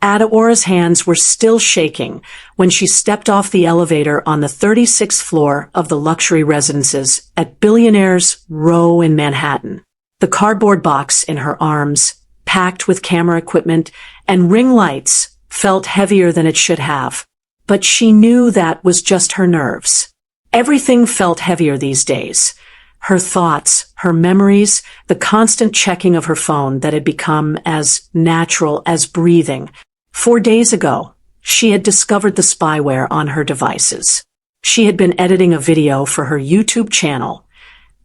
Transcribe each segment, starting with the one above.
Adeora's hands were still shaking when she stepped off the elevator on the 36th floor of the luxury residences at Billionaires Row in Manhattan. The cardboard box in her arms, packed with camera equipment and ring lights, felt heavier than it should have. But she knew that was just her nerves. Everything felt heavier these days. Her thoughts, her memories, the constant checking of her phone that had become as natural as breathing. 4 days ago, she had discovered the spyware on her devices. She had been editing a video for her YouTube channel,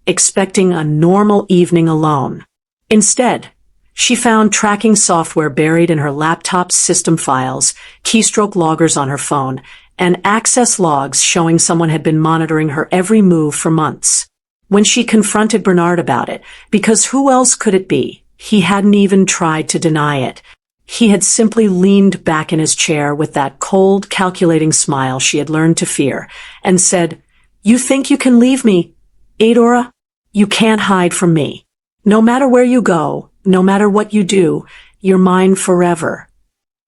expecting a normal evening alone. Instead, she found tracking software buried in her laptop's system files, keystroke loggers on her phone, and access logs showing someone had been monitoring her every move for months. When she confronted Bernard about it, because who else could it be, he hadn't even tried to deny it. He had simply leaned back in his chair with that cold, calculating smile she had learned to fear, and said, "You think you can leave me, Adora? You can't hide from me. No matter where you go, no matter what you do, you're mine forever."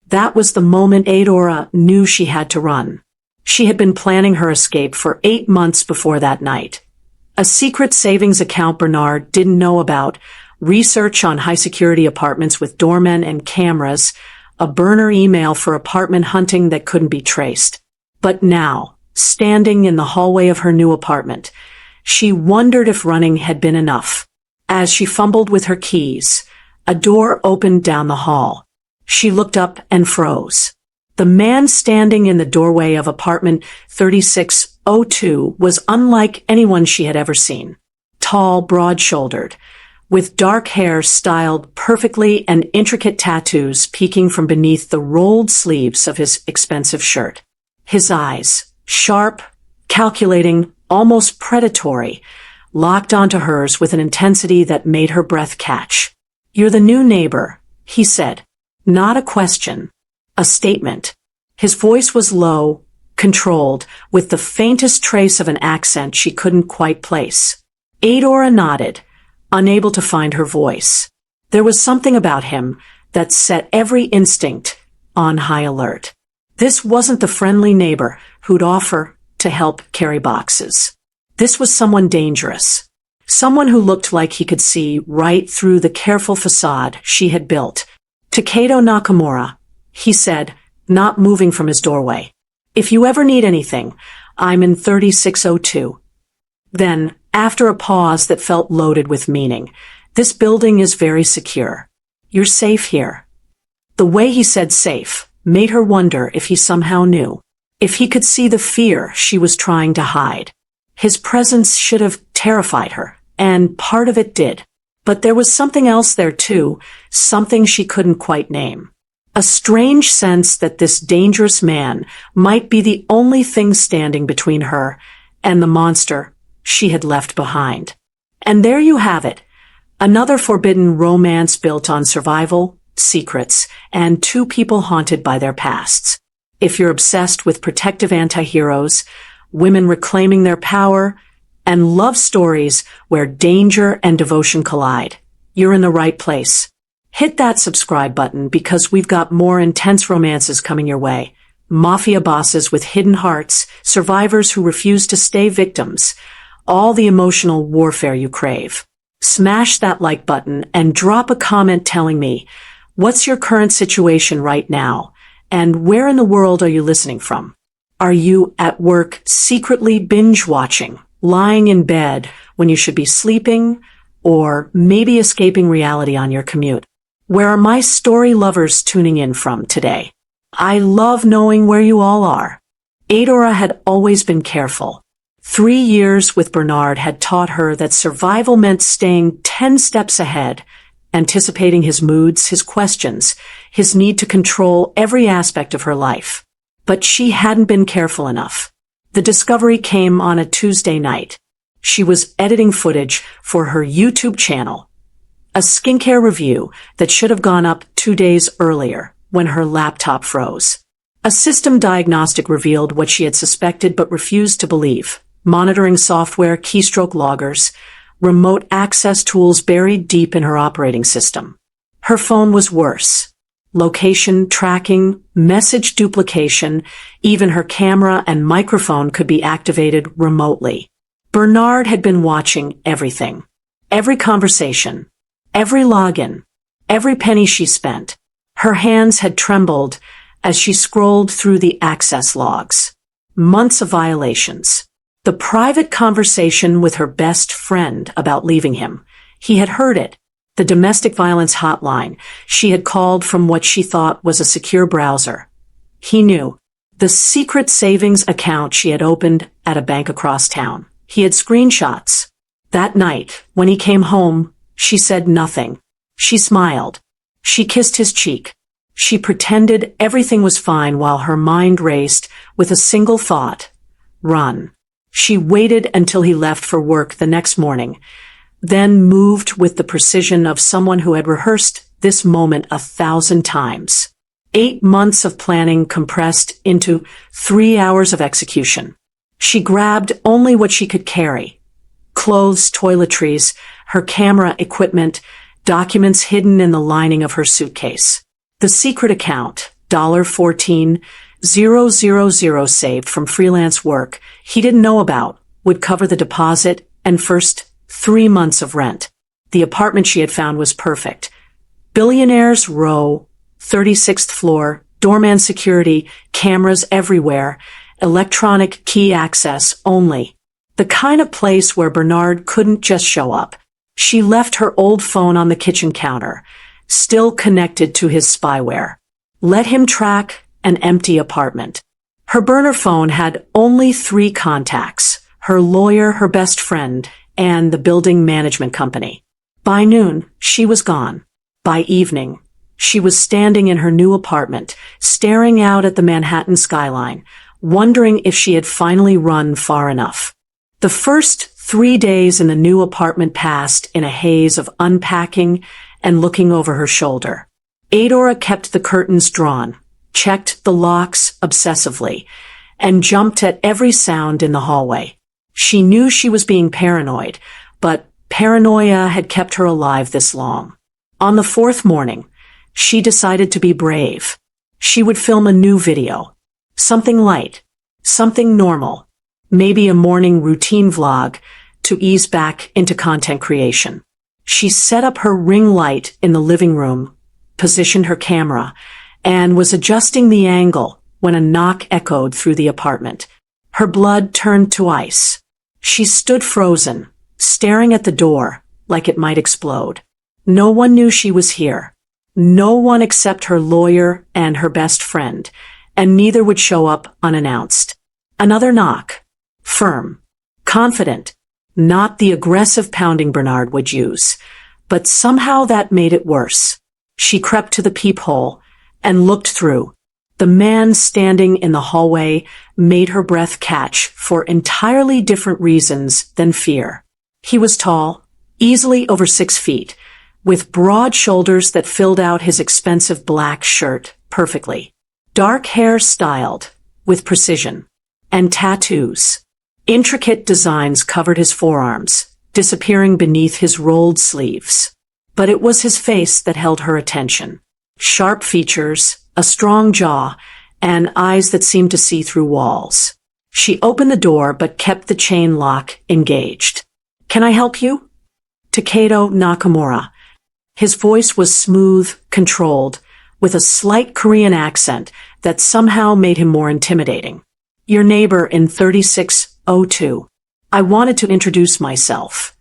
That was the moment Adora knew she had to run. She had been planning her escape for 8 months before that night. A secret savings account Bernard didn't know about, research on high-security apartments with doormen and cameras, a burner email for apartment hunting that couldn't be traced. But now, standing in the hallway of her new apartment, she wondered if running had been enough. As she fumbled with her keys, a door opened down the hall. She looked up and froze. The man standing in the doorway of apartment 3602 was unlike anyone she had ever seen. Tall, broad-shouldered, with dark hair styled perfectly and intricate tattoos peeking from beneath the rolled sleeves of his expensive shirt. His eyes, sharp, calculating, almost predatory, locked onto hers with an intensity that made her breath catch. "You're the new neighbor," he said. Not a question, a statement. His voice was low, controlled, with the faintest trace of an accent she couldn't quite place. Adora nodded, unable to find her voice. There was something about him that set every instinct on high alert. This wasn't the friendly neighbor who'd offer to help carry boxes. This was someone dangerous. Someone who looked like he could see right through the careful facade she had built. "Takedo Nakamura," he said, not moving from his doorway. "If you ever need anything, I'm in 3602. Then, after a pause that felt loaded with meaning, "This building is very secure. You're safe here." The way he said safe made her wonder if he somehow knew, if he could see the fear she was trying to hide. His presence should have terrified her, and part of it did. But there was something else there too, something she couldn't quite name. A strange sense that this dangerous man might be the only thing standing between her and the monster she had left behind. And there you have it, another forbidden romance built on survival, secrets, and two people haunted by their pasts. If you're obsessed with protective anti-heroes, women reclaiming their power, and love stories where danger and devotion collide, you're in the right place. Hit that subscribe button because we've got more intense romances coming your way. Mafia bosses with hidden hearts, survivors who refuse to stay victims, all the emotional warfare you crave. Smash that like button and drop a comment telling me, what's your current situation right now, and where in the world are you listening from? Are you at work secretly binge-watching, lying in bed when you should be sleeping, or maybe escaping reality on your commute? Where are my story lovers tuning in from today? I love knowing where you all are. Adora had always been careful. 3 years with Bernard had taught her that survival meant staying 10 steps ahead, anticipating his moods, his questions, his need to control every aspect of her life. But she hadn't been careful enough. The discovery came on a Tuesday night. She was editing footage for her YouTube channel, a skincare review that should have gone up 2 days earlier when her laptop froze. A system diagnostic revealed what she had suspected but refused to believe. Monitoring software, keystroke loggers, remote access tools buried deep in her operating system. Her phone was worse. location tracking, message duplication, even her camera and microphone could be activated remotely. Bernard had been watching everything. Every conversation, every login, every penny she spent. Her hands had trembled as she scrolled through the access logs. Months of violations. The private conversation with her best friend about leaving him. He had heard it. The domestic violence hotline. She had called from what she thought was a secure browser. He knew. The secret savings account she had opened at a bank across town. He had screenshots. That night, when he came home, she said nothing. She smiled. She kissed his cheek. She pretended everything was fine while her mind raced with a single thought. Run. She waited until he left for work the next morning, then moved with the precision of someone who had rehearsed this moment 1,000 times. 8 months of planning compressed into 3 hours of execution. She grabbed only what she could carry. Clothes, toiletries, her camera equipment, documents hidden in the lining of her suitcase. The secret account, $14,000 saved from freelance work he didn't know about, would cover the deposit and first 3 months of rent. The apartment she had found was perfect. Billionaires Row, 36th floor, doorman security, cameras everywhere, electronic key access only. The kind of place where Bernard couldn't just show up. She left her old phone on the kitchen counter, still connected to his spyware. Let him track an empty apartment. Her burner phone had only 3 contacts: her lawyer, her best friend, and the building management company. By noon, she was gone. By evening, she was standing in her new apartment, staring out at the Manhattan skyline, wondering if she had finally run far enough. The first 3 days in the new apartment passed in a haze of unpacking and looking over her shoulder. Adora kept the curtains drawn, checked the locks obsessively, and jumped at every sound in the hallway. She knew she was being paranoid, but paranoia had kept her alive this long. On the 4th morning, she decided to be brave. She would film a new video. Something light, something normal, maybe a morning routine vlog to ease back into content creation. She set up her ring light in the living room, positioned her camera, and was adjusting the angle when a knock echoed through the apartment. Her blood turned to ice. She stood frozen, staring at the door like it might explode. No one knew she was here. No one except her lawyer and her best friend, and neither would show up unannounced. Another knock. Firm. Confident. Not the aggressive pounding Bernard would use. But somehow that made it worse. She crept to the peephole and looked through. The man standing in the hallway made her breath catch for entirely different reasons than fear. He was tall, easily over 6 feet, with broad shoulders that filled out his expensive black shirt perfectly. Dark hair styled with precision, and tattoos. Intricate designs covered his forearms, disappearing beneath his rolled sleeves. But it was his face that held her attention. Sharp features, a strong jaw, and eyes that seemed to see through walls. She opened the door but kept the chain lock engaged. "Can I help you?" Takedo Nakamura. His voice was smooth, controlled, with a slight Korean accent that somehow made him more intimidating. "Your neighbor in 3602. I wanted to introduce myself."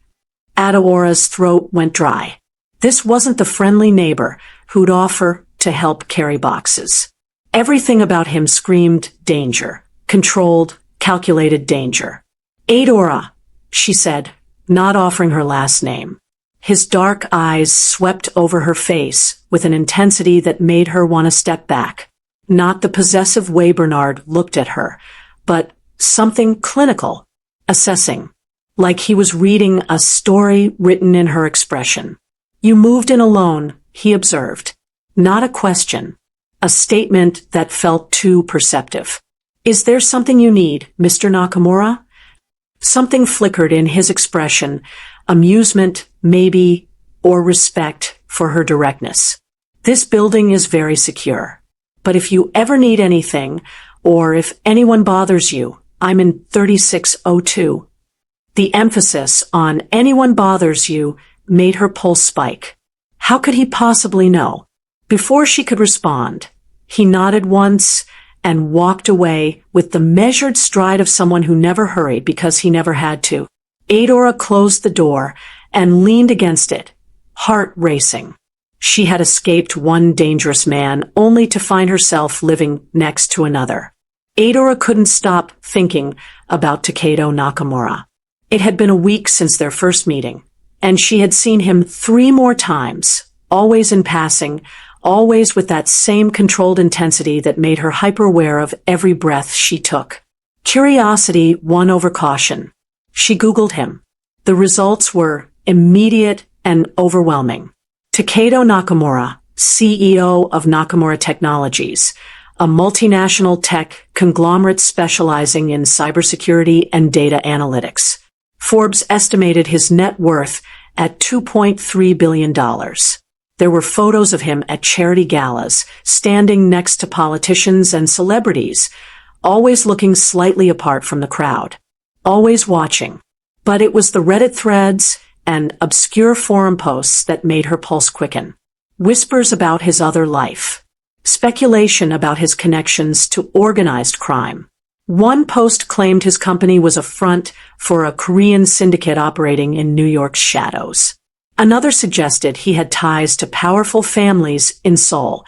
Adeora's throat went dry. This wasn't the friendly neighbor who'd offer to help carry boxes. Everything about him screamed danger, controlled, calculated danger. "Adora," she said, not offering her last name. His dark eyes swept over her face with an intensity that made her want to step back. Not the possessive way Bernard looked at her, but something clinical, assessing, like he was reading a story written in her expression. "You moved in alone," he observed. Not a question, a statement that felt too perceptive. "Is there something you need, Mr. Nakamura?" Something flickered in his expression, amusement, maybe, or respect for her directness. This building is very secure. But if you ever need anything, or if anyone bothers you, I'm in 3602. The emphasis on anyone bothers you made her pulse spike. How could he possibly know? Before she could respond, he nodded once and walked away with the measured stride of someone who never hurried because he never had to. Adora closed the door and leaned against it, heart racing. She had escaped one dangerous man only to find herself living next to another. Adora couldn't stop thinking about Takedo Nakamura. It had been a week since their first meeting, and she had seen him 3 more times, always in passing, always with that same controlled intensity that made her hyper-aware of every breath she took. Curiosity won over caution. She Googled him. The results were immediate and overwhelming. Takedo Nakamura, CEO of Nakamura Technologies, a multinational tech conglomerate specializing in cybersecurity and data analytics. Forbes estimated his net worth at $2.3 billion. There were photos of him at charity galas, standing next to politicians and celebrities, always looking slightly apart from the crowd, always watching. But it was the Reddit threads and obscure forum posts that made her pulse quicken. Whispers about his other life. Speculation about his connections to organized crime. One post claimed his company was a front for a Korean syndicate operating in New York's shadows. Another suggested he had ties to powerful families in Seoul,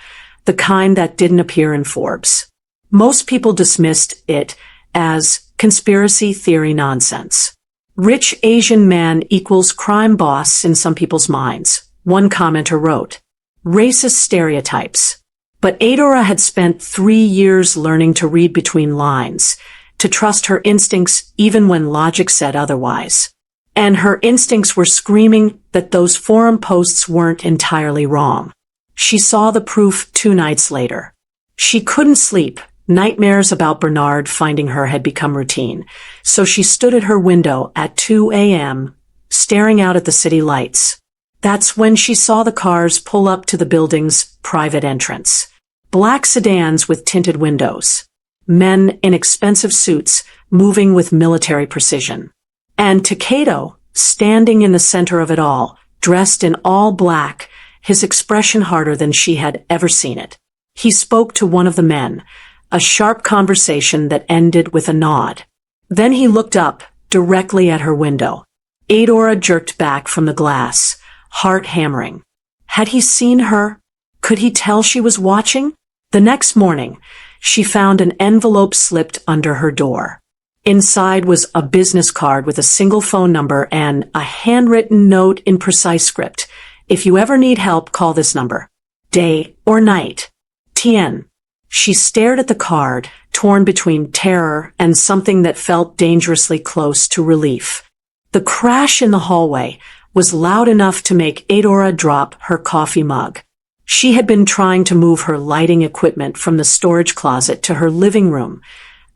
the kind that didn't appear in Forbes. Most people dismissed it as conspiracy theory nonsense. Rich Asian man equals crime boss in some people's minds, one commenter wrote. Racist stereotypes. But Adora had spent 3 years learning to read between lines, to trust her instincts even when logic said otherwise. And her instincts were screaming that those forum posts weren't entirely wrong. She saw the proof 2 nights later. She couldn't sleep. Nightmares about Bernard finding her had become routine, so she stood at her window at 2 a.m., staring out at the city lights. That's when she saw the cars pull up to the building's private entrance. Black sedans with tinted windows. Men in expensive suits moving with military precision. And Takedo, standing in the center of it all, dressed in all black, his expression harder than she had ever seen it. He spoke to one of the men, a sharp conversation that ended with a nod. Then he looked up, directly at her window. Adora jerked back from the glass, heart hammering. Had he seen her? Could he tell she was watching? The next morning, she found an envelope slipped under her door. Inside was a business card with a single phone number and a handwritten note in precise script. If you ever need help, call this number. Day or night. Tien. She stared at the card, torn between terror and something that felt dangerously close to relief. The crash in the hallway was loud enough to make Adora drop her coffee mug. She had been trying to move her lighting equipment from the storage closet to her living room,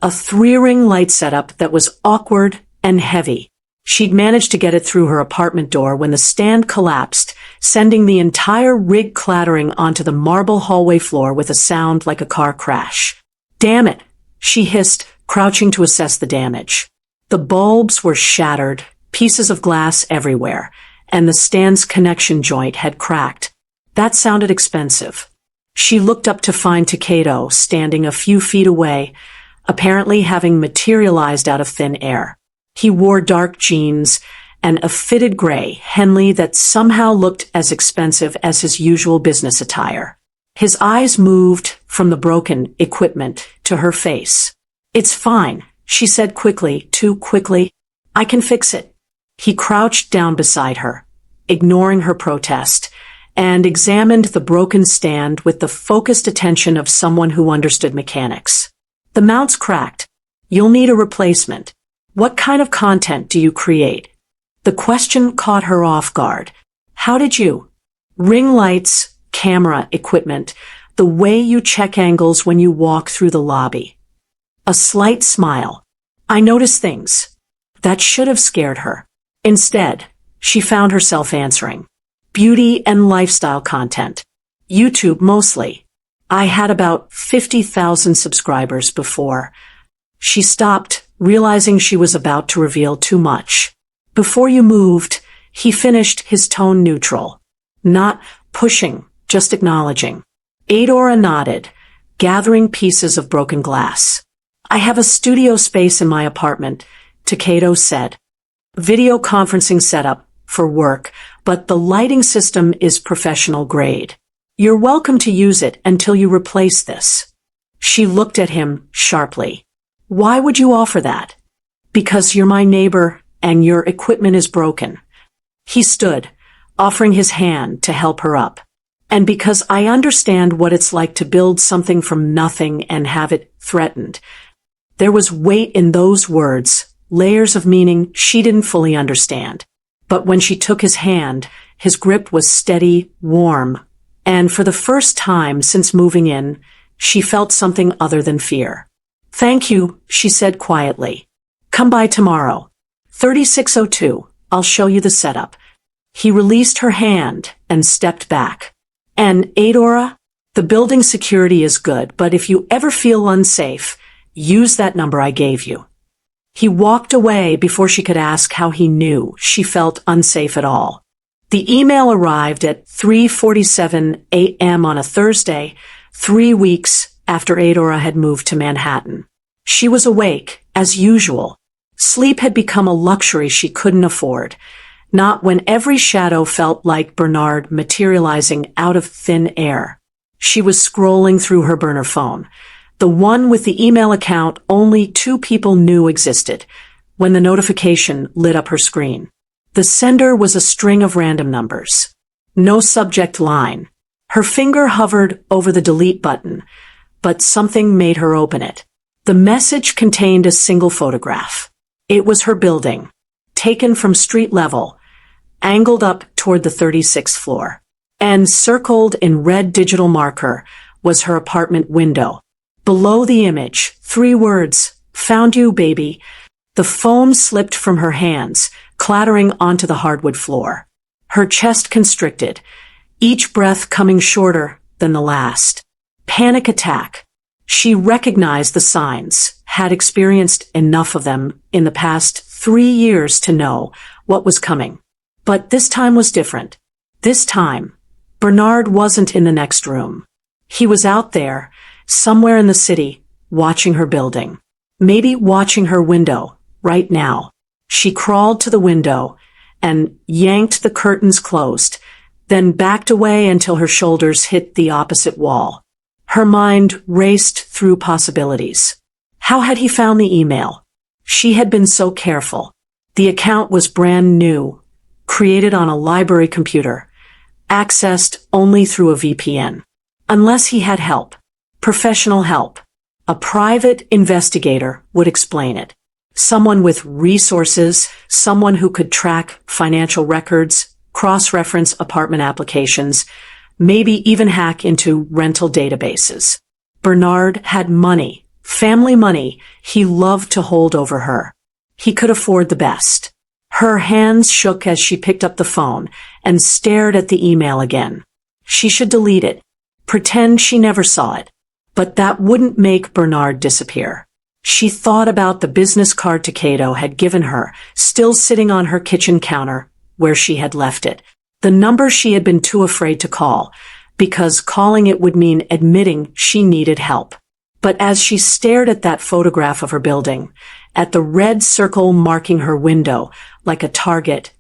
a 3-ring light setup that was awkward and heavy. She'd managed to get it through her apartment door when the stand collapsed, sending the entire rig clattering onto the marble hallway floor with a sound like a car crash. Damn it, she hissed, crouching to assess the damage. The bulbs were shattered, pieces of glass everywhere, and the stand's connection joint had cracked. That sounded expensive. She looked up to find Takedo standing a few feet away, apparently having materialized out of thin air. He wore dark jeans and a fitted gray Henley that somehow looked as expensive as his usual business attire. His eyes moved from the broken equipment to her face. It's fine, she said quickly, too quickly. I can fix it. He crouched down beside her, ignoring her protest, and examined the broken stand with the focused attention of someone who understood mechanics. The mount's cracked. You'll need a replacement. What kind of content do you create? The question caught her off guard. How did you? Ring lights, camera equipment, the way you check angles when you walk through the lobby. A slight smile. I notice things. That should have scared her. Instead, she found herself answering. Beauty and lifestyle content. YouTube mostly. I had about 50,000 subscribers before. She stopped, realizing she was about to reveal too much. Before you moved, he finished, his tone neutral. Not pushing, just acknowledging. Adora nodded, gathering pieces of broken glass. I have a studio space in my apartment, Takeda said. Video conferencing setup for work, but the lighting system is professional grade. You're welcome to use it until you replace this. She looked at him sharply. Why would you offer that? Because you're my neighbor and your equipment is broken. He stood, offering his hand to help her up. And because I understand what it's like to build something from nothing and have it threatened. There was weight in those words, layers of meaning she didn't fully understand. But when she took his hand, his grip was steady, warm, and for the first time since moving in, she felt something other than fear. Thank you, she said quietly. Come by tomorrow. 3602, I'll show you the setup. He released her hand and stepped back. And Adora, the building security is good, but if you ever feel unsafe, use that number I gave you. He walked away before she could ask how he knew she felt unsafe at all. The email arrived at 3:47 a.m. on a Thursday, 3 weeks after Adora had moved to Manhattan. She was awake, as usual. Sleep had become a luxury she couldn't afford. Not when every shadow felt like Bernard materializing out of thin air. She was scrolling through her burner phone, the one with the email account only 2 people knew existed, when the notification lit up her screen. The sender was a string of random numbers. No subject line. Her finger hovered over the delete button, but something made her open it. The message contained a single photograph. It was her building, taken from street level, angled up toward the 36th floor. And circled in red digital marker was her apartment window. Below the image, 3 words, "Found you, baby." The phone slipped from her hands, clattering onto the hardwood floor. Her chest constricted, each breath coming shorter than the last. Panic attack. She recognized the signs, had experienced enough of them in the past 3 years to know what was coming. But this time was different. This time, Bernard wasn't in the next room. He was out there, somewhere in the city, watching her building. Maybe watching her window, right now. She crawled to the window and yanked the curtains closed, then backed away until her shoulders hit the opposite wall. Her mind raced through possibilities. How had he found the email? She had been so careful. The account was brand new, created on a library computer, accessed only through a VPN. Unless he had help. Professional help. A private investigator would explain it. Someone with resources, someone who could track financial records, cross-reference apartment applications, maybe even hack into rental databases. Bernard had money, family money he loved to hold over her. He could afford the best. Her hands shook as she picked up the phone and stared at the email again. She should delete it. Pretend she never saw it. But that wouldn't make Bernard disappear. She thought about the business card Takeda had given her, still sitting on her kitchen counter, where she had left it. The number she had been too afraid to call, because calling it would mean admitting she needed help. But as she stared at that photograph of her building, at the red circle marking her window, like a target,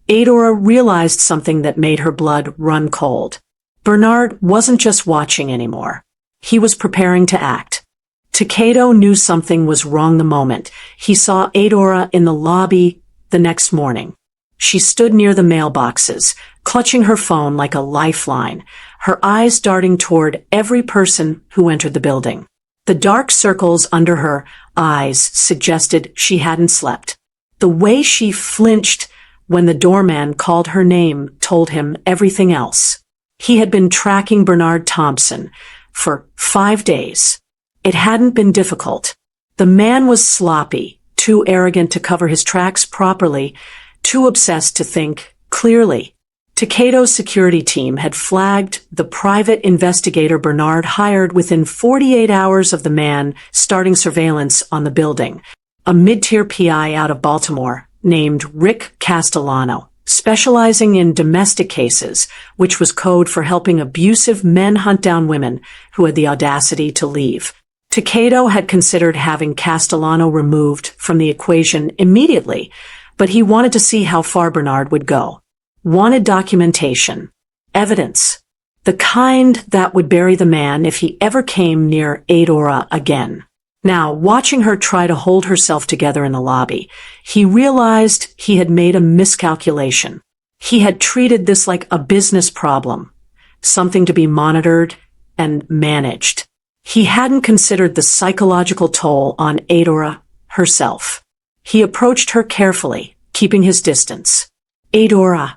Adora realized something that made her blood run cold. Bernard wasn't just watching anymore. He was preparing to act. Takeda knew something was wrong the moment he saw Adora in the lobby the next morning. She stood near the mailboxes, clutching her phone like a lifeline, her eyes darting toward every person who entered the building. The dark circles under her eyes suggested she hadn't slept. The way she flinched when the doorman called her name told him everything else. He had been tracking Bernard Thompson for 5 days. It hadn't been difficult. The man was sloppy, too arrogant to cover his tracks properly, too obsessed to think clearly. Takedo's security team had flagged the private investigator Bernard hired within 48 hours of the man starting surveillance on the building, a mid-tier PI out of Baltimore named Rick Castellano, specializing in domestic cases, which was code for helping abusive men hunt down women who had the audacity to leave. Takeda had considered having Castellano removed from the equation immediately, but he wanted to see how far Bernard would go. Wanted documentation, evidence, the kind that would bury the man if he ever came near Adora again. Now, watching her try to hold herself together in the lobby, he realized he had made a miscalculation. He had treated this like a business problem, something to be monitored and managed. He hadn't considered the psychological toll on Adora herself. He approached her carefully, keeping his distance. Adora.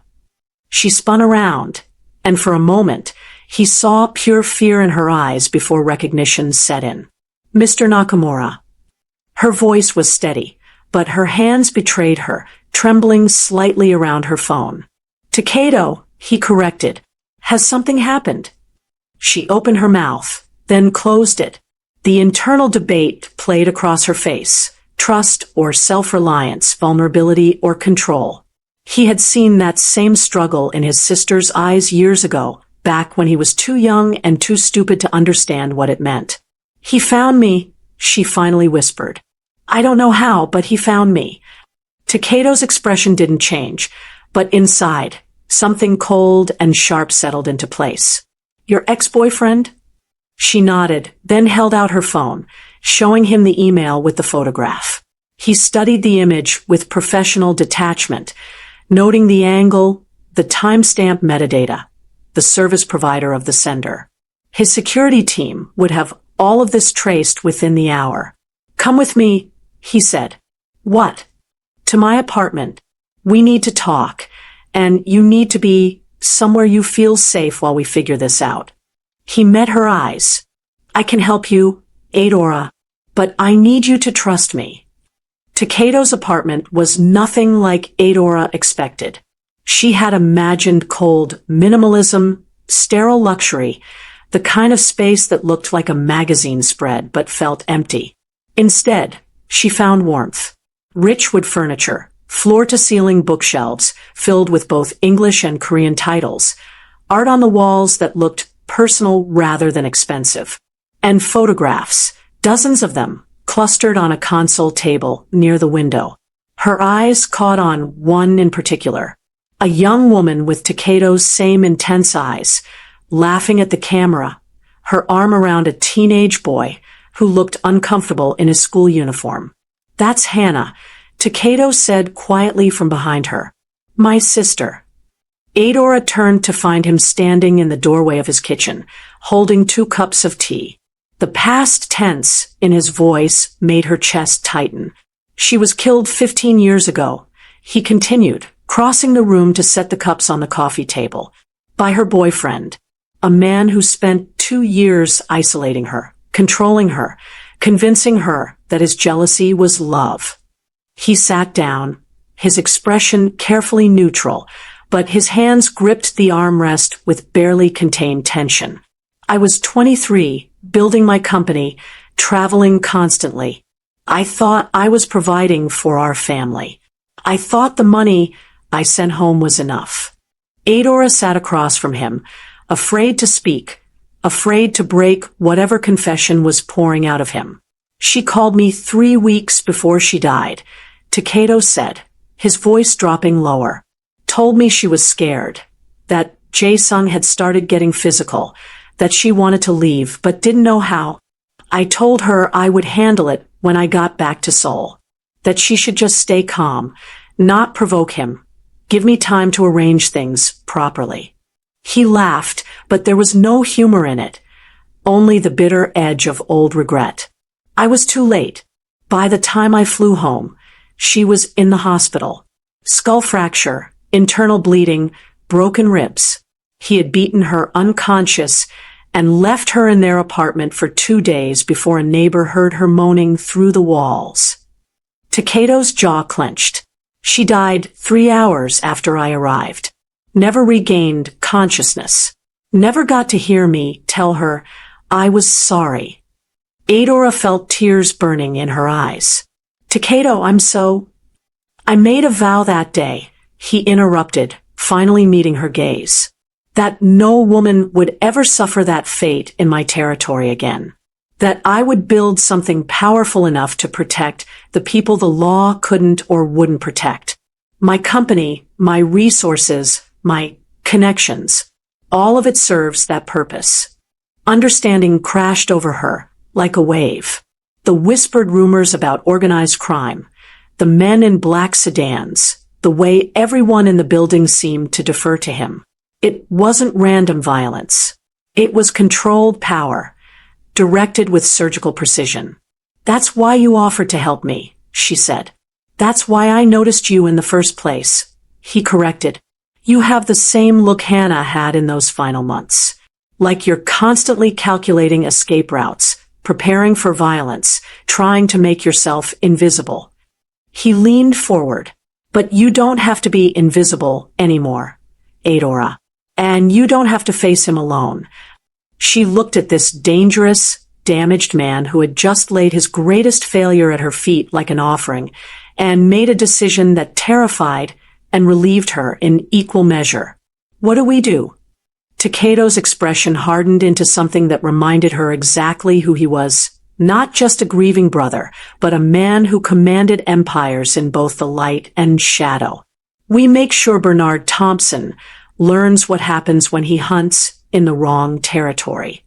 She spun around, and for a moment, he saw pure fear in her eyes before recognition set in. Mr. Nakamura. Her voice was steady, but her hands betrayed her, trembling slightly around her phone. Takeda, he corrected. Has something happened? She opened her mouth, then closed it. The internal debate played across her face. Trust or self-reliance, vulnerability or control. He had seen that same struggle in his sister's eyes years ago, back when he was too young and too stupid to understand what it meant. He found me, she finally whispered. I don't know how, but he found me. Takeda's expression didn't change, but inside, something cold and sharp settled into place. Your ex-boyfriend? She nodded, then held out her phone, showing him the email with the photograph. He studied the image with professional detachment, noting the angle, the timestamp metadata, the service provider of the sender. His security team would have all of this traced within the hour. Come with me, he said. What? To my apartment. We need to talk, and you need to be somewhere you feel safe while we figure this out. He met her eyes. I can help you, Adora, but I need you to trust me. Takeda's apartment was nothing like Adora expected. She had imagined cold minimalism, sterile luxury, the kind of space that looked like a magazine spread but felt empty. Instead, she found warmth. Rich wood furniture, floor-to-ceiling bookshelves filled with both English and Korean titles, art on the walls that looked personal rather than expensive, and photographs, dozens of them, clustered on a console table near the window. Her eyes caught on one in particular, a young woman with Takeda's same intense eyes, laughing at the camera, her arm around a teenage boy who looked uncomfortable in his school uniform. That's Hannah, Takeda said quietly from behind her. My sister. Adora turned to find him standing in the doorway of his kitchen, holding 2 cups of tea. The past tense in his voice made her chest tighten. She was killed 15 years ago, he continued, crossing the room to set the cups on the coffee table, by her boyfriend, a man who spent 2 years isolating her, controlling her, convincing her that his jealousy was love. He sat down, his expression carefully neutral, but his hands gripped the armrest with barely contained tension. I was 23, building my company, traveling constantly. I thought I was providing for our family. I thought the money I sent home was enough. Adora sat across from him, afraid to speak, afraid to break whatever confession was pouring out of him. She called me 3 weeks before she died, Takeda said, his voice dropping lower. Told me she was scared, that Jae-sung had started getting physical, that she wanted to leave but didn't know how. I told her I would handle it when I got back to Seoul, that she should just stay calm, not provoke him, give me time to arrange things properly. He laughed, but there was no humor in it, only the bitter edge of old regret. I was too late. By the time I flew home, she was in the hospital. Skull fracture, internal bleeding, broken ribs. He had beaten her unconscious and left her in their apartment for 2 days before a neighbor heard her moaning through the walls. Takeda's jaw clenched. She died 3 hours after I arrived. never regained consciousness, never got to hear me tell her I was sorry. Adora felt tears burning in her eyes. Takedo, I made a vow that day, he interrupted, finally meeting her gaze, that no woman would ever suffer that fate in my territory again. That I would build something powerful enough to protect the people the law couldn't or wouldn't protect. My company, my resources, my connections, all of it serves that purpose. Understanding crashed over her, like a wave. The whispered rumors about organized crime, the men in black sedans, the way everyone in the building seemed to defer to him. It wasn't random violence. It was controlled power, directed with surgical precision. That's why you offered to help me, she said. That's why I noticed you in the first place, he corrected. You have the same look Hannah had in those final months. Like you're constantly calculating escape routes, preparing for violence, trying to make yourself invisible. He leaned forward. But you don't have to be invisible anymore, Adora. And you don't have to face him alone. She looked at this dangerous, damaged man who had just laid his greatest failure at her feet like an offering, and made a decision that terrified and relieved her in equal measure. What do we do? Takedo's expression hardened into something that reminded her exactly who he was. Not just a grieving brother, but a man who commanded empires in both the light and shadow. We make sure Bernard Thompson learns what happens when he hunts in the wrong territory.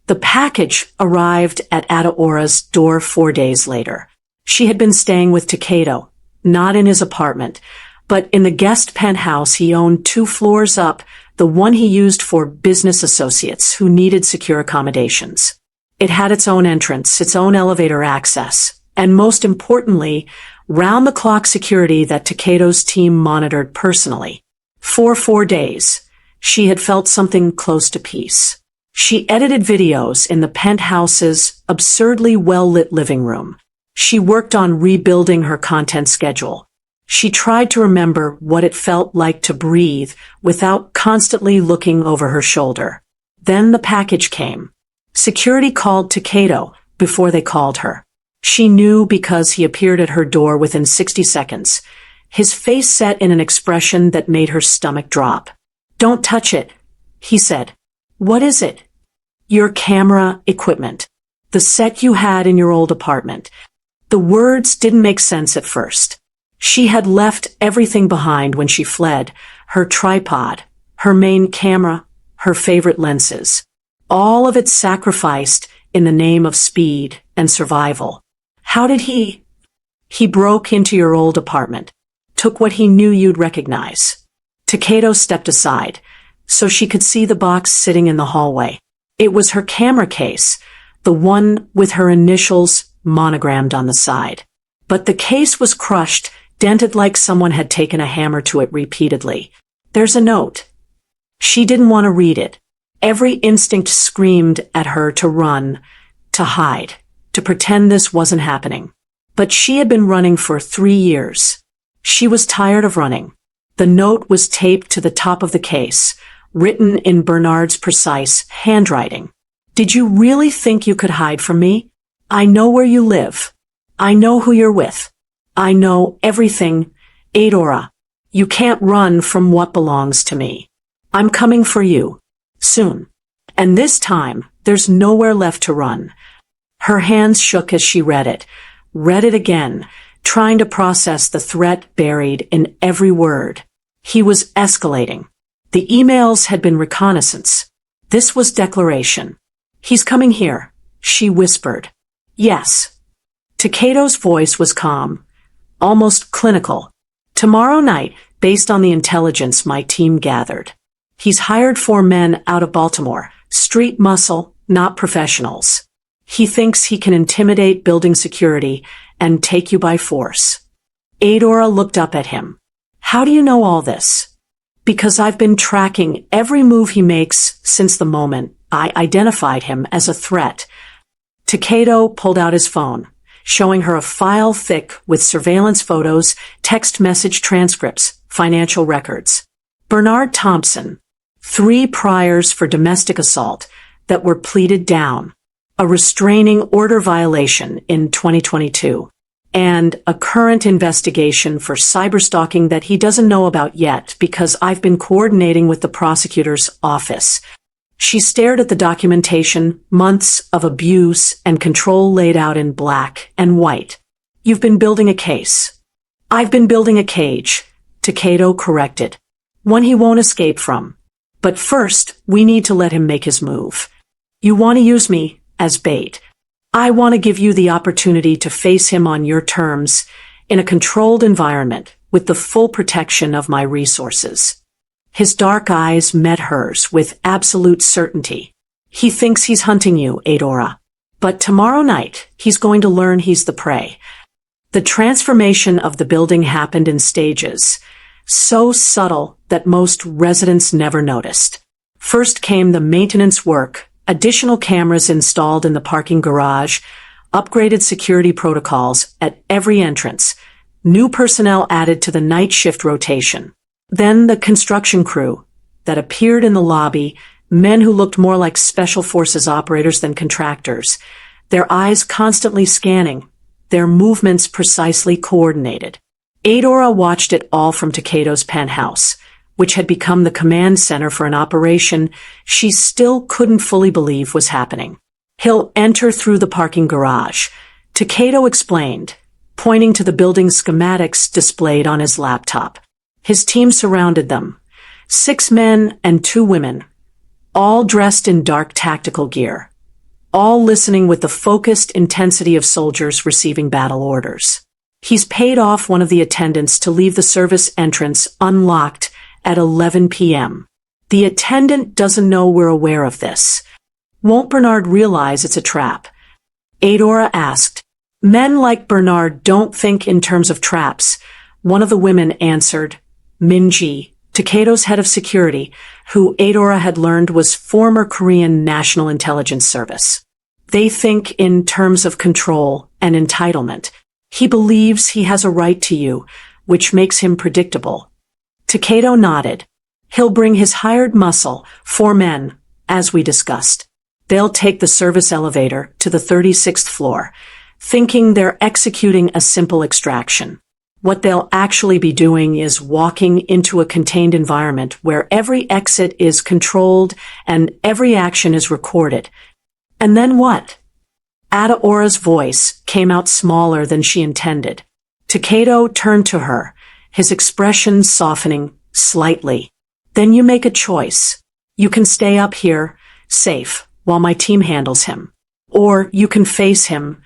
The package arrived at Adeora's door 4 days later. She had been staying with Takedo, not in his apartment, but in the guest penthouse he owned 2 floors up, the one he used for business associates who needed secure accommodations. It had its own entrance, its own elevator access, and most importantly, round-the-clock security that Takedo's team monitored personally. For 4 days, she had felt something close to peace. She edited videos in the penthouse's absurdly well-lit living room. She worked on rebuilding her content schedule. She tried to remember what it felt like to breathe without constantly looking over her shoulder. Then the package came. Security called Takedo before they called her. She knew because he appeared at her door within 60 seconds. His face set in an expression that made her stomach drop. Don't touch it, he said. What is it? Your camera equipment. The set you had in your old apartment. The words didn't make sense at first. She had left everything behind when she fled. Her tripod, her main camera, her favorite lenses. All of it sacrificed in the name of speed and survival. How did he? He broke into your old apartment, took what he knew you'd recognize. Takedo stepped aside, so she could see the box sitting in the hallway. It was her camera case, the one with her initials monogrammed on the side. But the case was crushed, dented like someone had taken a hammer to it repeatedly. There's a note. She didn't want to read it. Every instinct screamed at her to run, to hide, to pretend this wasn't happening. But she had been running for 3 years. She was tired of running. The note was taped to the top of the case, written in Bernard's precise handwriting. Did you really think you could hide from me? I know where you live. I know who you're with. I know everything. Adora, you can't run from what belongs to me. I'm coming for you. Soon. And this time, there's nowhere left to run. Her hands shook as she read it again, trying to process the threat buried in every word. He was escalating. The emails had been reconnaissance. This was declaration. He's coming here, she whispered. Yes. Takedo's voice was calm, almost clinical. Tomorrow night, based on the intelligence my team gathered. He's hired 4 men out of Baltimore, street muscle, not professionals. He thinks he can intimidate building security and take you by force. Adora looked up at him. How do you know all this? Because I've been tracking every move he makes since the moment I identified him as a threat. Takedo pulled out his phone, showing her a file thick with surveillance photos, text message transcripts, financial records. Bernard Thompson. 3 priors for domestic assault that were pleaded down. A restraining order violation in 2022. And a current investigation for cyberstalking that he doesn't know about yet because I've been coordinating with the prosecutor's office. She stared at the documentation, months of abuse and control laid out in black and white. You've been building a case. I've been building a cage, Takeda corrected. One he won't escape from. But first, we need to let him make his move. You want to use me as bait. I want to give you the opportunity to face him on your terms, in a controlled environment, with the full protection of my resources. His dark eyes met hers with absolute certainty. He thinks he's hunting you, Adora. But tomorrow night, he's going to learn he's the prey. The transformation of the building happened in stages, so subtle that most residents never noticed. First came the maintenance work, additional cameras installed in the parking garage, upgraded security protocols at every entrance, new personnel added to the night shift rotation. Then the construction crew that appeared in the lobby, men who looked more like special forces operators than contractors, their eyes constantly scanning, their movements precisely coordinated. Adora watched it all from Takedo's penthouse, which had become the command center for an operation she still couldn't fully believe was happening. He'll enter through the parking garage, Takedo explained, pointing to the building's schematics displayed on his laptop. His team surrounded them. 6 men and 2 women, all dressed in dark tactical gear, all listening with the focused intensity of soldiers receiving battle orders. He's paid off one of the attendants to leave the service entrance unlocked at 11 p.m. The attendant doesn't know we're aware of this. Won't Bernard realize it's a trap? Adora asked. Men like Bernard don't think in terms of traps. One of the women answered. Minji, Takedo's head of security, who Adora had learned was former Korean National Intelligence Service. They think in terms of control and entitlement. He believes he has a right to you, which makes him predictable. Takedo nodded. He'll bring his hired muscle, 4 men, as we discussed. They'll take the service elevator to the 36th floor, thinking they're executing a simple extraction. What they'll actually be doing is walking into a contained environment where every exit is controlled and every action is recorded. And then what? Adaora's voice came out smaller than she intended. Takedo turned to her, his expression softening slightly. Then you make a choice. You can stay up here, safe, while my team handles him. Or you can face him,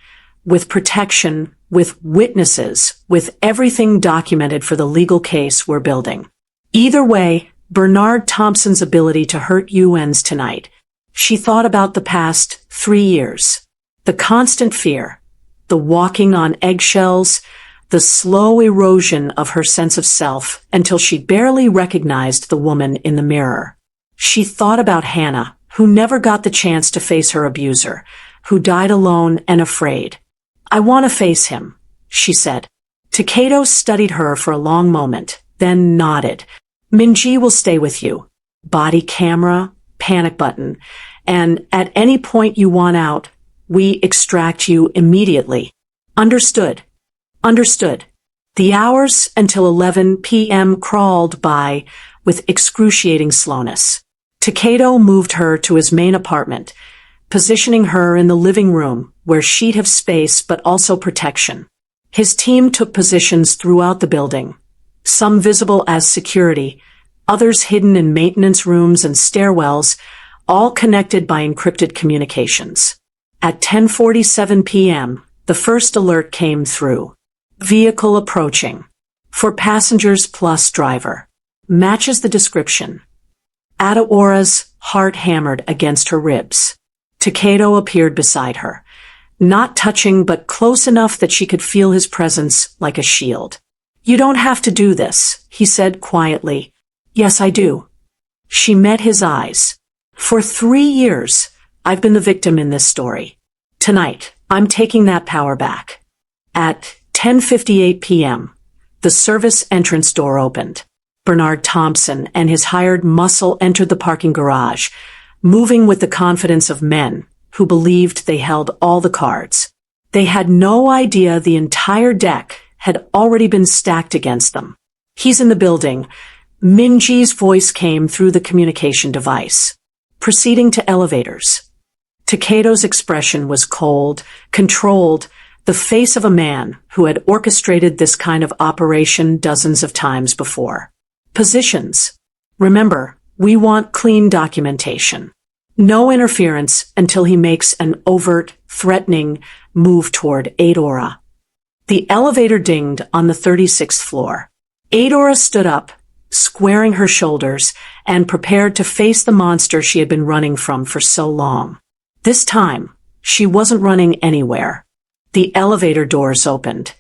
with protection, with witnesses, with everything documented for the legal case we're building. Either way, Bernard Thompson's ability to hurt you ends tonight. She thought about the past 3 years. The constant fear, the walking on eggshells, the slow erosion of her sense of self until she barely recognized the woman in the mirror. She thought about Hannah, who never got the chance to face her abuser, who died alone and afraid. I want to face him, she said. Takedo studied her for a long moment, then nodded. Minji will stay with you. Body camera, panic button, and at any point you want out, we extract you immediately. Understood. Understood. The hours until 11 p.m. crawled by with excruciating slowness. Takedo moved her to his main apartment, positioning her in the living room where she'd have space but also protection. His team took positions throughout the building, some visible as security, others hidden in maintenance rooms and stairwells, all connected by encrypted communications. At 10:47 p.m., the first alert came through. Vehicle approaching. For passengers plus driver. Matches the description. Adaora's heart hammered against her ribs. Takedo appeared beside her, not touching but close enough that she could feel his presence like a shield. You don't have to do this, he said quietly. Yes, I do. She met his eyes. For 3 years, I've been the victim in this story. Tonight, I'm taking that power back. At 10:58 p.m., the service entrance door opened. Bernard Thompson and his hired muscle entered the parking garage, moving with the confidence of men who believed they held all the cards. They had no idea the entire deck had already been stacked against them. "He's in the building." Minji's voice came through the communication device. Proceeding to elevators. Takedo's expression was cold, controlled, the face of a man who had orchestrated this kind of operation dozens of times before. Positions. "Remember, we want clean documentation. No interference until he makes an overt, threatening move toward Adora." The elevator dinged on the 36th floor. Adora stood up, squaring her shoulders, and prepared to face the monster she had been running from for so long. This time, she wasn't running anywhere. The elevator doors opened,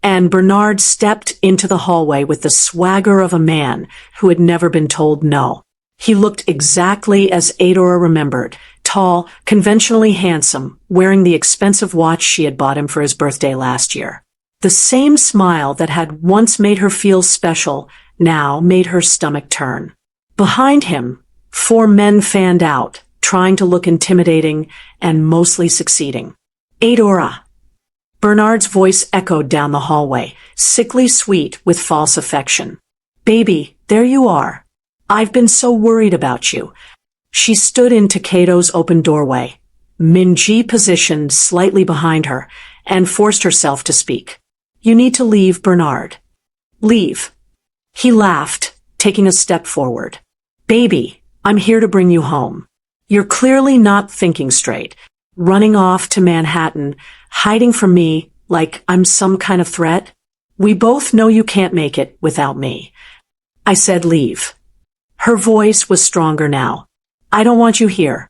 and Bernard stepped into the hallway with the swagger of a man who had never been told no. He looked exactly as Adora remembered, tall, conventionally handsome, wearing the expensive watch she had bought him for his birthday last year. The same smile that had once made her feel special now made her stomach turn. Behind him, 4 men fanned out, trying to look intimidating and mostly succeeding. "Adora." Bernard's voice echoed down the hallway, sickly sweet with false affection. "Baby, there you are. I've been so worried about you." She stood in Takedo's open doorway, Minji positioned slightly behind her, and forced herself to speak. "You need to leave, Bernard." "Leave." He laughed, taking a step forward. "Baby, I'm here to bring you home. You're clearly not thinking straight, running off to Manhattan, hiding from me like I'm some kind of threat. We both know you can't make it without me." I said leave. Her voice was stronger now. "I don't want you here.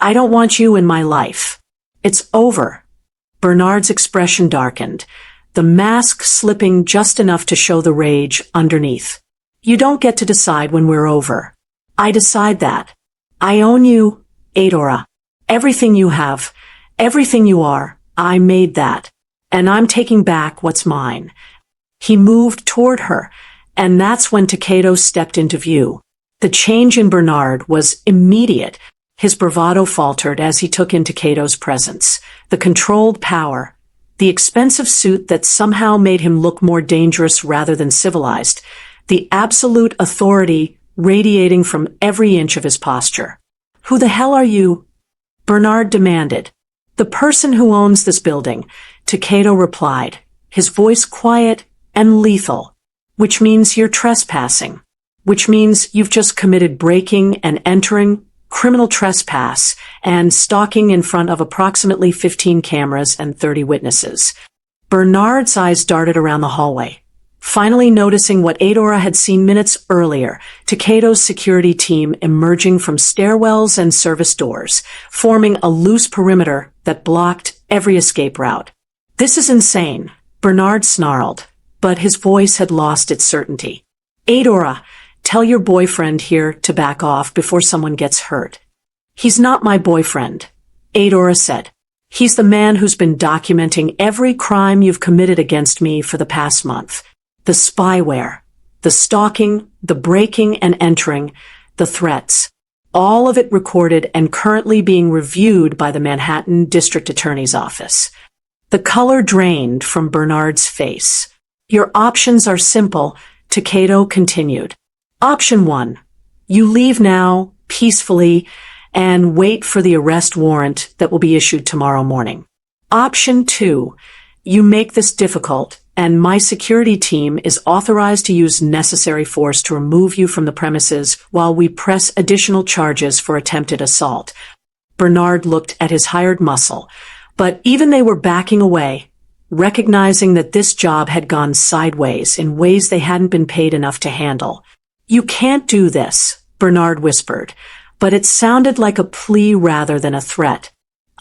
I don't want you in my life. It's over." Bernard's expression darkened, the mask slipping just enough to show the rage underneath. "You don't get to decide when we're over. I decide that. I own you, Adora. Everything you have, everything you are, I made that. And I'm taking back what's mine." He moved toward her, and that's when Takedo stepped into view. The change in Bernard was immediate. His bravado faltered as he took in Takedo's presence. The controlled power, the expensive suit that somehow made him look more dangerous rather than civilized, the absolute authority radiating from every inch of his posture. "Who the hell are you?" Bernard demanded. "The person who owns this building," Takedo replied, his voice quiet and lethal. "Which means you're trespassing. Which means you've just committed breaking and entering, criminal trespass, and stalking in front of approximately 15 cameras and 30 witnesses." Bernard's eyes darted around the hallway. Finally noticing what Adora had seen minutes earlier, Takedo's security team emerging from stairwells and service doors, forming a loose perimeter that blocked every escape route. "This is insane," Bernard snarled, but his voice had lost its certainty. "Adora, tell your boyfriend here to back off before someone gets hurt." "He's not my boyfriend," Adora said. "He's the man who's been documenting every crime you've committed against me for the past month. The spyware, the stalking, the breaking and entering, the threats. All of it recorded and currently being reviewed by the Manhattan District Attorney's Office." The color drained from Bernard's face. "Your options are simple," Takedo continued. "Option 1. You leave now, peacefully, and wait for the arrest warrant that will be issued tomorrow morning. Option 2. You make this difficult, and my security team is authorized to use necessary force to remove you from the premises while we press additional charges for attempted assault." Bernard looked at his hired muscle, but even they were backing away, recognizing that this job had gone sideways in ways they hadn't been paid enough to handle. "You can't do this," Bernard whispered, but it sounded like a plea rather than a threat.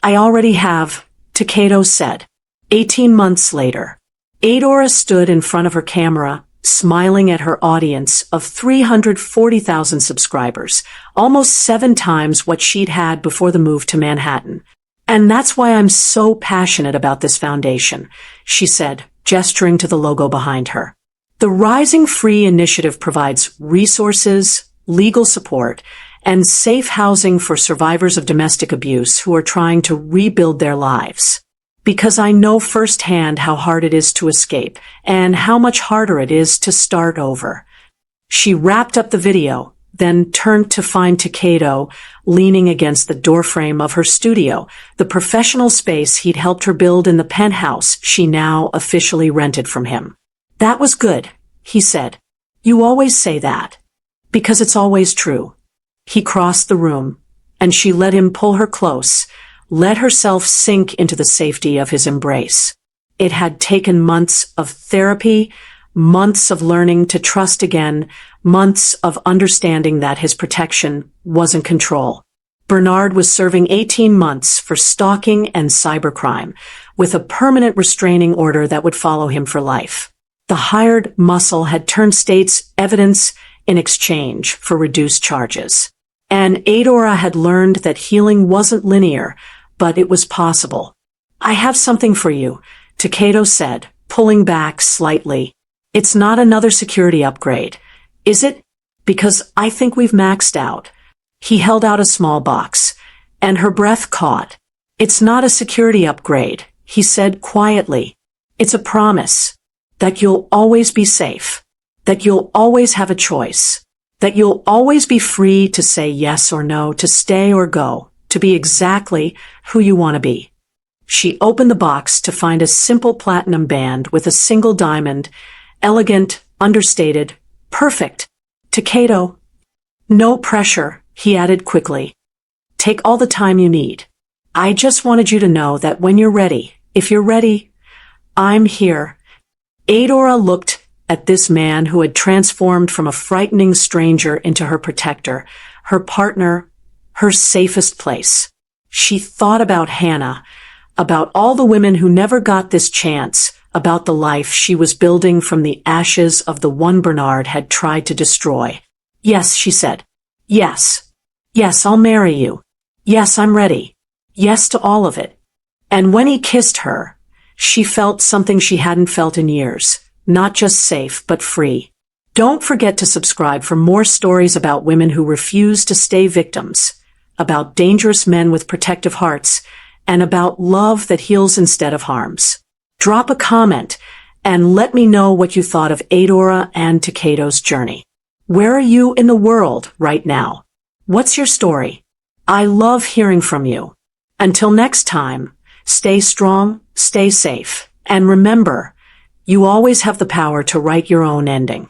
"I already have," Takedo said. 18 months later, Adora stood in front of her camera, smiling at her audience of 340,000 subscribers, almost 7 times what she'd had before the move to Manhattan. "And that's why I'm so passionate about this foundation," she said, gesturing to the logo behind her. The Rising Free initiative provides resources, legal support, and safe housing for survivors of domestic abuse who are trying to rebuild their lives. Because I know firsthand how hard it is to escape, and how much harder it is to start over. She wrapped up the video, then turned to find Takedo leaning against the doorframe of her studio, the professional space he'd helped her build in the penthouse she now officially rented from him. "That was good," he said. "You always say that. Because it's always true." He crossed the room, and she let him pull her close, let herself sink into the safety of his embrace. It had taken months of therapy, months of learning to trust again, months of understanding that his protection wasn't control. Bernard was serving 18 months for stalking and cybercrime, with a permanent restraining order that would follow him for life. The hired muscle had turned state's evidence in exchange for reduced charges. And Adora had learned that healing wasn't linear, but it was possible. "I have something for you," Takedo said, pulling back slightly. "It's not another security upgrade, is it? Because I think we've maxed out." He held out a small box, and her breath caught. "It's not a security upgrade," he said quietly. "It's a promise that you'll always be safe, that you'll always have a choice, that you'll always be free to say yes or no, to stay or go, to be exactly who you want to be." She opened the box to find a simple platinum band with a single diamond, elegant, understated, perfect. "Takedo." "No pressure," he added quickly. "Take all the time you need. I just wanted you to know that when you're ready, if you're ready, I'm here." Adora looked at this man who had transformed from a frightening stranger into her protector, her partner, her safest place. She thought about Hannah, about all the women who never got this chance, about the life she was building from the ashes of the one Bernard had tried to destroy. "Yes," she said. "Yes. Yes, I'll marry you. Yes, I'm ready. Yes to all of it." And when he kissed her, she felt something she hadn't felt in years. Not just safe, but free. Don't forget to subscribe for more stories about women who refuse to stay victims, about dangerous men with protective hearts, and about love that heals instead of harms. Drop a comment and let me know what you thought of Adora and Takedo's journey. Where are you in the world right now? What's your story? I love hearing from you. Until next time, stay strong, stay safe, and remember, you always have the power to write your own ending.